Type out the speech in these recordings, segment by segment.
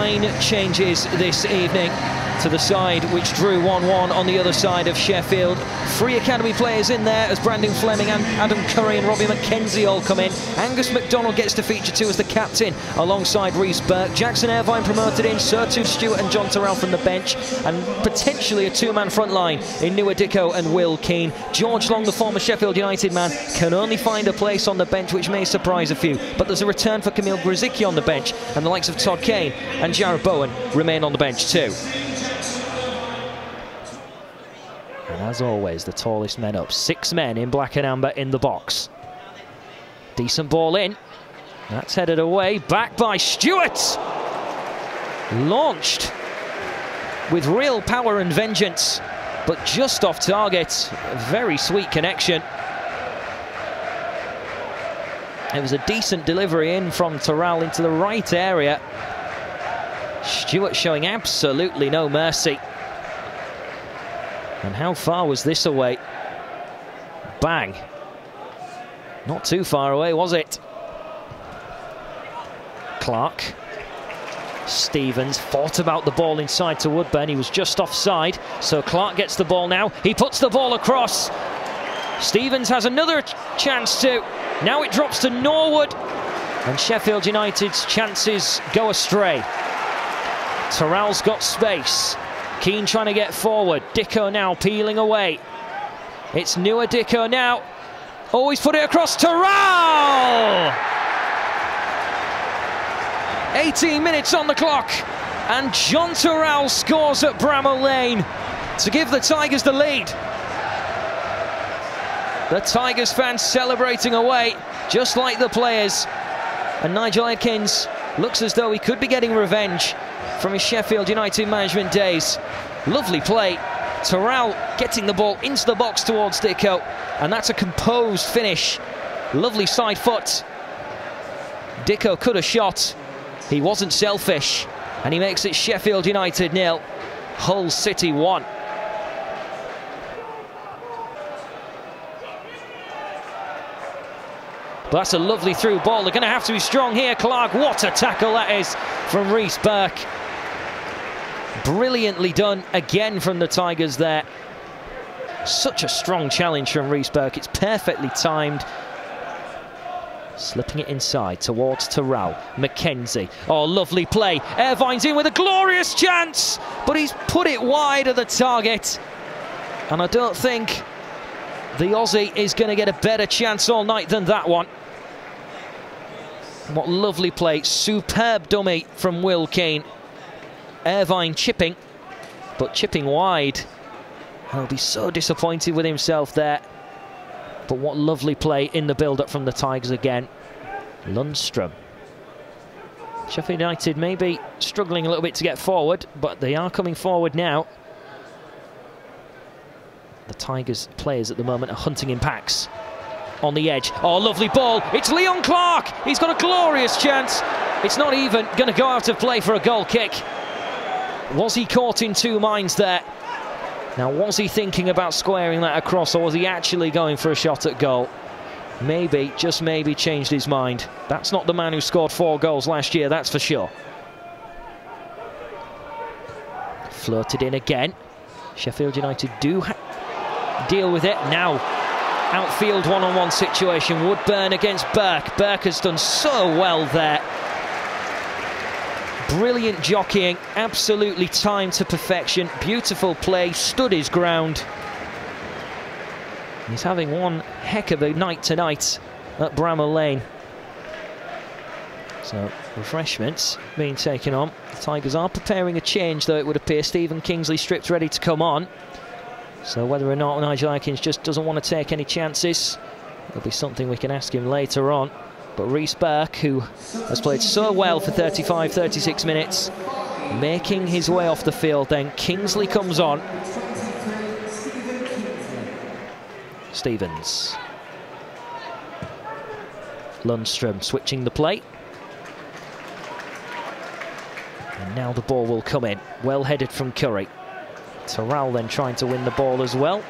9 changes this evening to the side which drew 1-1 on the other side of Sheffield. 3 academy players in there as Brandon Fleming and Adam Curry and Robbie McKenzie all come in. Angus MacDonald gets to feature too as the captain alongside Rhys Burke. Jackson Irvine promoted in, Surtu Stewart and John Terrell from the bench, and potentially a 2-man front line in Nua Dicko and Will Keane. George Long, the former Sheffield United man, can only find a place on the bench which may surprise a few, but there's a return for Kamil Grzycki on the bench, and the likes of Todd Kane and Jared Bowen remain on the bench too. And as always, the tallest men up. 6 men in black and amber in the box. Decent ball in. That's headed away. Back by Stewart. Launched with real power and vengeance, but just off target. A very sweet connection. It was a decent delivery in from Terrell into the right area. Stewart showing absolutely no mercy. And how far was this away? Bang. Not too far away, was it? Clark. Stevens fought about the ball inside to Woodburn. He was just offside, so Clark gets the ball now. He puts the ball across. Stevens has another chance to. Now it drops to Norwood. And Sheffield United's chances go astray. Terrell's got space. Keane trying to get forward. Dicko now peeling away. It's Nua Dicko now. Oh, he's put it across. Terrell! 18 minutes on the clock. And John Terrell scores at Bramall Lane to give the Tigers the lead. The Tigers fans celebrating away, just like the players. And Nigel Adkins looks as though he could be getting revenge from his Sheffield United management days. Lovely play. Terrell getting the ball into the box towards Dicko, and that's a composed finish. Lovely side foot. Dicko could have shot. He wasn't selfish, and he makes it Sheffield United 0, Hull City 1. But that's a lovely through ball. They're going to have to be strong here, Clark. What a tackle that is from Rhys Burke. Brilliantly done again from the Tigers there. Such a strong challenge from Rhys Burke. It's perfectly timed. Slipping it inside towards Terrell. McKenzie. Oh, lovely play. Irvine's in with a glorious chance, but he's put it wide of the target. And I don't think the Aussie is going to get a better chance all night than that one. What lovely play. Superb dummy from Will Keane. Irvine chipping, but chipping wide. He'll be so disappointed with himself there. But what lovely play in the build-up from the Tigers again. Lundstrom. Sheffield United may be struggling a little bit to get forward, but they are coming forward now. The Tigers players at the moment are hunting in packs. On the edge. Oh, lovely ball. It's Leon Clark. He's got a glorious chance. It's not even going to go out of play for a goal kick. Was he caught in 2 minds there? Now, was he thinking about squaring that across, or was he actually going for a shot at goal? Maybe, just maybe, changed his mind. That's not the man who scored 4 goals last year, that's for sure. Flirted in again. Sheffield United do deal with it. Now, outfield one-on-one situation. Woodburn against Burke. Burke has done so well there. Brilliant jockeying, absolutely timed to perfection. Beautiful play, stood his ground. He's having one heck of a night tonight at Bramall Lane. So, refreshments being taken on. The Tigers are preparing a change, though, it would appear. Stephen Kingsley stripped ready to come on. So whether or not Nigel Adkins just doesn't want to take any chances, it'll be something we can ask him later on. But Rhys Burke, who has played so well for 35, 36 minutes, making his way off the field then. Kingsley comes on. Stevens. Lundstrom switching the play. And now the ball will come in. Well headed from Curry. Terrell then trying to win the ball as well.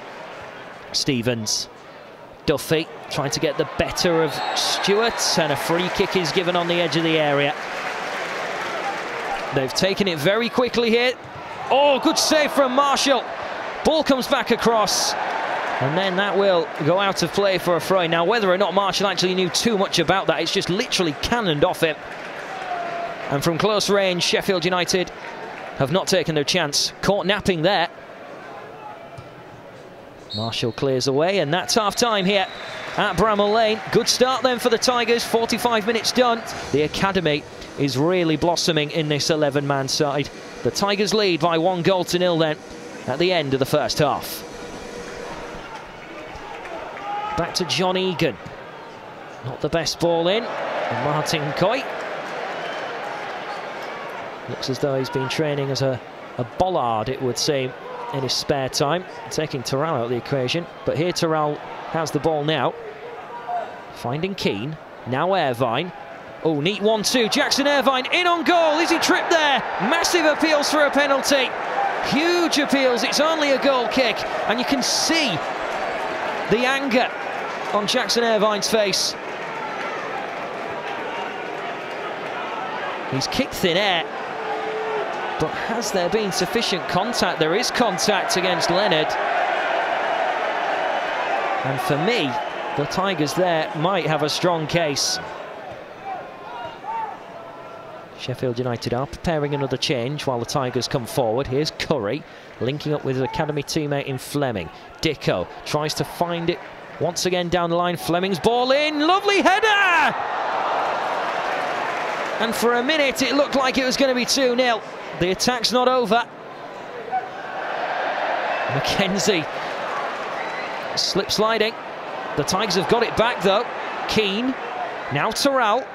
Stevens. Duffy trying to get the better of Stewart, and a free kick is given on the edge of the area. They've taken it very quickly here. Oh, good save from Marshall. Ball comes back across. And then that will go out of play for a throw. Now, whether or not Marshall actually knew too much about that, it's just literally cannoned off him. And from close range, Sheffield United have not taken their chance. Caught napping there. Marshall clears away, and that's half-time here at Bramall Lane. Good start then for the Tigers, 45 minutes done. The academy is really blossoming in this 11-man side. The Tigers lead by 1-0 then at the end of the first half. Back to John Egan. Not the best ball in. And Martin Coy. Looks as though he's been training as a bollard, it would seem, in his spare time. Taking Terrell out of the equation. But here Terrell has the ball now. Finding Keane. Now Irvine. Oh, neat 1-2. Jackson Irvine in on goal. Is he tripped there? Massive appeals for a penalty. Huge appeals. It's only a goal kick. And you can see the anger on Jackson Irvine's face. He's kicked thin air. But has there been sufficient contact? There is contact against Leonard. And for me, the Tigers there might have a strong case. Sheffield United are preparing another change while the Tigers come forward. Here's Curry linking up with his academy teammate in Fleming. Dicko tries to find it once again down the line. Fleming's ball in. Lovely header! And for a minute it looked like it was going to be 2-0. The attack's not over. McKenzie slip sliding. The Tigers have got it back though. Keane. Now Terrell.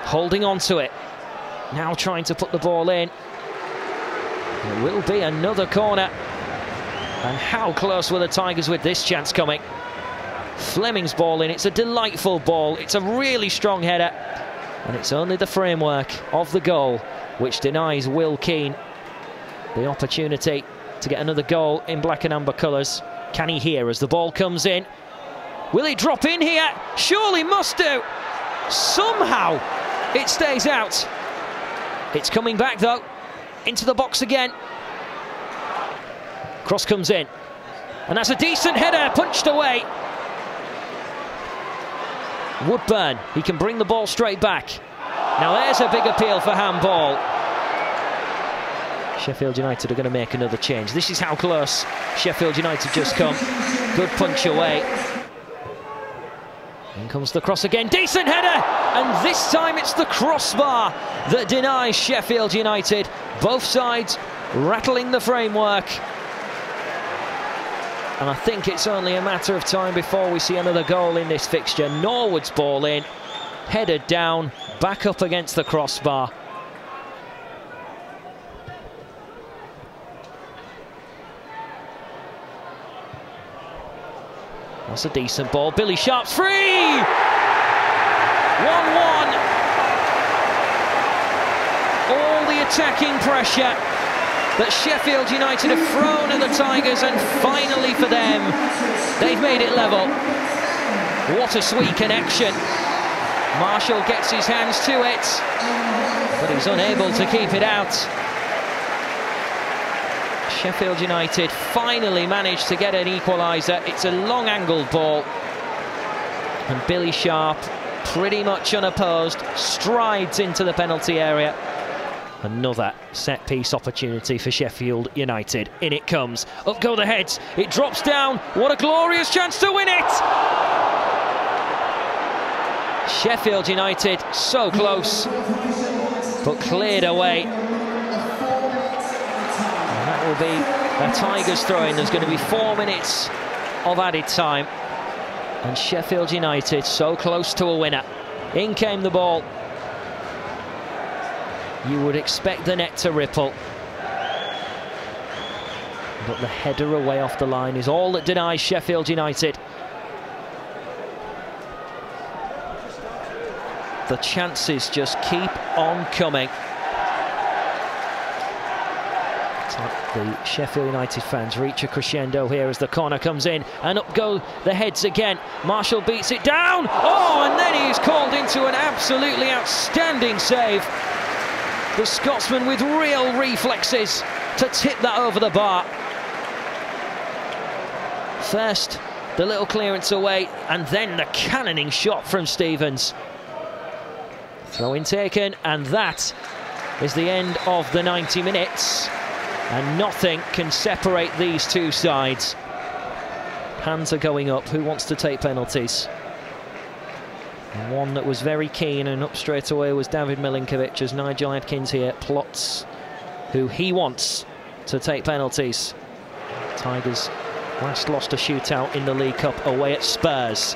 Holding on to it. Now trying to put the ball in. It will be another corner. And how close were the Tigers with this chance coming? Fleming's ball in. It's a delightful ball. It's a really strong header. And it's only the framework of the goal which denies Will Keane the opportunity to get another goal in black and amber colours. Can he hear as the ball comes in? Will he drop in here? Surely must do. Somehow it stays out. It's coming back though. Into the box again. Cross comes in. And that's a decent header, punched away. Woodburn, he can bring the ball straight back. Now there's a big appeal for handball. Sheffield United are going to make another change. This is how close Sheffield United just come. Good punch away. In comes the cross again. Decent header! And this time it's the crossbar that denies Sheffield United. Both sides rattling the framework. And I think it's only a matter of time before we see another goal in this fixture. Norwood's ball in. Headed down. Back up against the crossbar. That's a decent ball. Billy Sharp's free! 1-1! All the attacking pressure that Sheffield United have thrown at the Tigers, and finally for them, they've made it level. What a sweet connection. Marshall gets his hands to it, but he's unable to keep it out. Sheffield United finally managed to get an equaliser. It's a long-angled ball. And Billy Sharp, pretty much unopposed, strides into the penalty area. Another set-piece opportunity for Sheffield United. In it comes. Up go the heads. It drops down. What a glorious chance to win it! Sheffield United so close, but cleared away. Will be a Tigers throw-in. There's going to be 4 minutes of added time, and Sheffield United so close to a winner. In came the ball. You would expect the net to ripple, but the header away off the line is all that denies Sheffield United the chances. Just keep on coming. The Sheffield United fans reach a crescendo here as the corner comes in, and up go the heads again. Marshall beats it down. Oh, and then he's called into an absolutely outstanding save The Scotsman with real reflexes to tip that over the bar. First, the little clearance away, and then the cannoning shot from Stevens. Throw-in taken, and that is the end of the 90 minutes. And nothing can separate these two sides. Hands are going up. Who wants to take penalties? And one that was very keen and up straight away was David Milinkovic, as Nigel Adkins here plots who he wants to take penalties. Tigers last lost a shootout in the League Cup away at Spurs.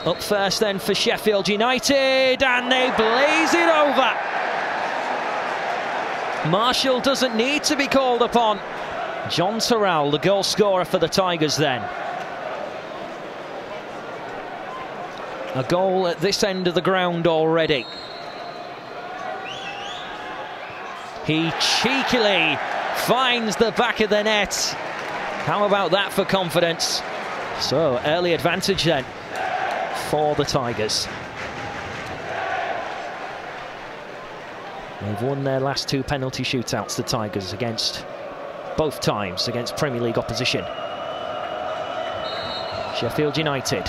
Up first then for Sheffield United, and they blaze it over. Marshall doesn't need to be called upon. John Terrell, the goal scorer for the Tigers then. A goal at this end of the ground already. He cheekily finds the back of the net. How about that for confidence? So, early advantage then for the Tigers. They've won their last two penalty shootouts, the Tigers, both times against Premier League opposition. Sheffield United.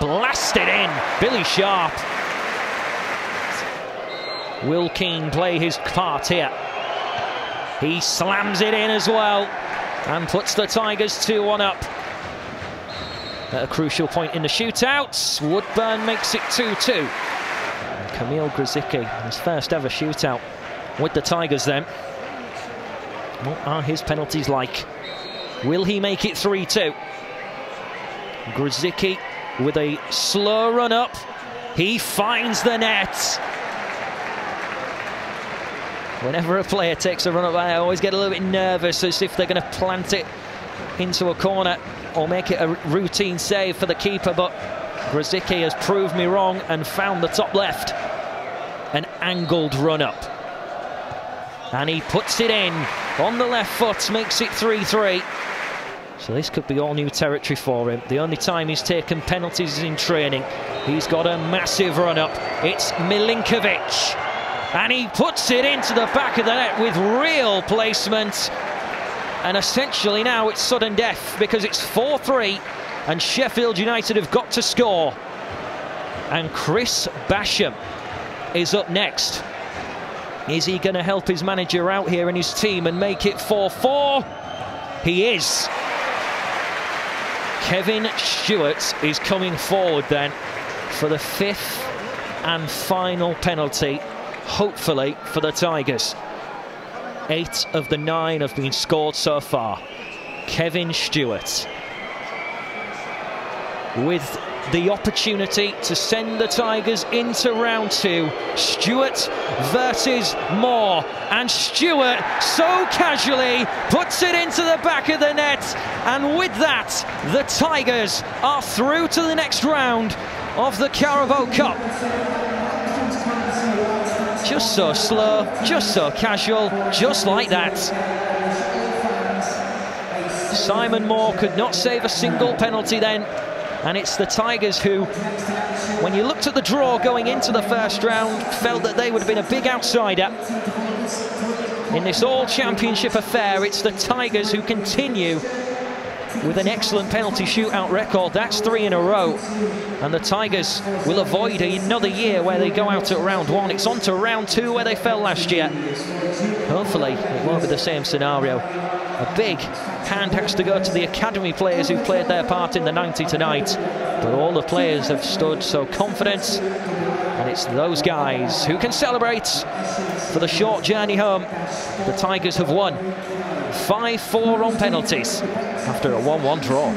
Blasted in, Billy Sharp. Will Keane play his part here? He slams it in as well and puts the Tigers 2-1 up. At a crucial point in the shootouts, Woodburn makes it 2-2. Kamil Grzycki, his first ever shootout with the Tigers then. What are his penalties like? Will he make it 3-2? Grzycki with a slow run up. He finds the net. Whenever a player takes a run up, I always get a little bit nervous as if they're going to plant it into a corner or make it a routine save for the keeper, but Grzycki has proved me wrong and found the top left. An angled run up. And he puts it in on the left foot, makes it 3-3. So this could be all new territory for him. The only time he's taken penalties is in training. He's got a massive run up. It's Milinkovic. And he puts it into the back of the net with real placement. And essentially now it's sudden death because it's 4-3 and Sheffield United have got to score. And Chris Basham is up next. Is he going to help his manager out here and his team and make it 4-4? He is. Kevin Stewart is coming forward then for the fifth and final penalty, hopefully for the Tigers. 8 of the 9 have been scored so far. Kevin Stewart with the opportunity to send the Tigers into round 2. Stewart versus Moore, and Stewart so casually puts it into the back of the net, and with that the Tigers are through to the next round of the Carabao Cup. Just so slow, just so casual, just like that. Simon Moore could not save a single penalty then. And it's the Tigers who, when you looked at the draw going into the first round, felt that they would have been a big outsider. In this all-championship affair, it's the Tigers who continue with an excellent penalty shootout record. That's 3 in a row. And the Tigers will avoid another year where they go out at round 1. It's on to round 2 where they fell last year. Hopefully, it won't be the same scenario. A big hand has to go to the academy players who played their part in the 90 tonight. But all the players have stood so confident. And it's those guys who can celebrate for the short journey home. The Tigers have won 5-4 on penalties after a 1-1 draw.